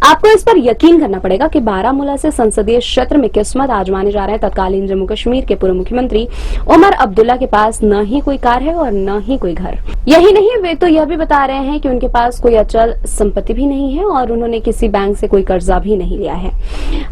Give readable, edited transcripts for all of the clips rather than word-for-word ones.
आपको इस पर यकीन करना पड़ेगा कि बारामूला से संसदीय क्षेत्र में किस्मत आजमाने जा रहे तत्कालीन जम्मू कश्मीर के पूर्व मुख्यमंत्री उमर अब्दुल्ला के पास न ही कोई कार है और न ही कोई घर। यही नहीं, वे तो यह भी बता रहे हैं कि उनके पास कोई अचल संपत्ति भी नहीं है और उन्होंने किसी बैंक से कोई कर्जा भी नहीं लिया है।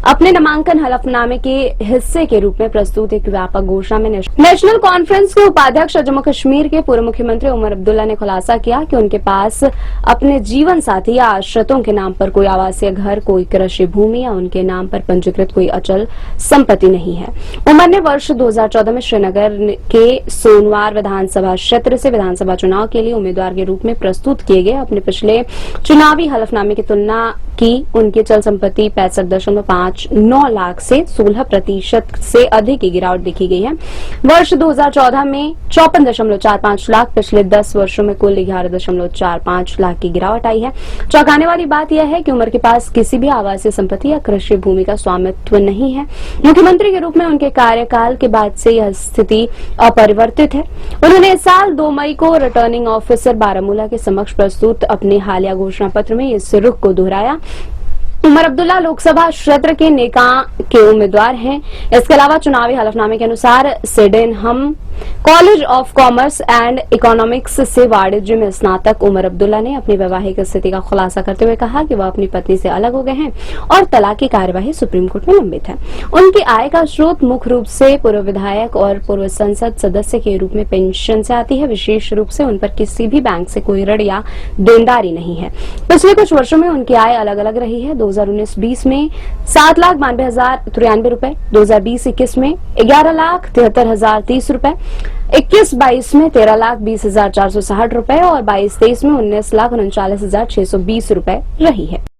अपने नामांकन हलफनामे के हिस्से के रूप में प्रस्तुत एक व्यापक घोषणा में नेशनल कॉन्फ्रेंस के उपाध्यक्ष जम्मू कश्मीर के पूर्व मुख्यमंत्री उमर अब्दुल्ला ने खुलासा किया कि उनके पास अपने जीवन साथी या आश्रितों के नाम पर कोई आवासीय घर, कोई कृषि भूमि या उनके नाम पर पंजीकृत कोई अचल संपत्ति नहीं है। उमर ने वर्ष 2014 में श्रीनगर के सोनवार विधानसभा क्षेत्र से विधानसभा चुनाव के लिए उम्मीदवार के रूप में प्रस्तुत किए गए अपने पिछले चुनावी हलफनामे की तुलना की उनकी चल संपत्ति 65.59 लाख से 16% से अधिक की गिरावट देखी गई है। वर्ष 2014 में 54.45 लाख, पिछले 10 वर्षों में कुल 11.45 लाख की गिरावट आई है। चौंकाने वाली बात यह है कि उमर के पास किसी भी आवासीय संपत्ति या कृषि भूमि का स्वामित्व नहीं है। मुख्यमंत्री के रूप में उनके कार्यकाल के बाद से यह स्थिति अपरिवर्तित है। उन्होंने इस साल 2 मई को रिटर्निंग ऑफिसर बारामूला के समक्ष प्रस्तुत अपने हालिया घोषणा पत्र में इस रुख को दोहराया। उमर अब्दुल्ला लोकसभा क्षेत्र के नेका के उम्मीदवार हैं। इसके अलावा चुनावी हलफनामे के अनुसार Sydenham college of commerce and economics से वाणिज्य में स्नातक उमर अब्दुल्ला ने अपनी वैवाहिक स्थिति का खुलासा करते हुए कहा कि वह अपनी पत्नी से अलग हो गए हैं और तलाक की कार्यवाही सुप्रीम कोर्ट में लंबित है। उनकी आय का स्रोत मुख्य रूप से पूर्व विधायक और पूर्व संसद सदस्य के रूप में पेंशन से आती है। विशेष रूप से उन पर किसी भी बैंक से कोई ऋण या देनदारी नहीं है। पिछले कुछ वर्षों में उनकी आय अलग अलग रही है। 2019-20 में 7,92,093 रुपए, 2020-21 में 11,73,030 रुपए, 21-22 में 13,20,460 रुपए और 22-23 में 19,39,620 रुपए रही है।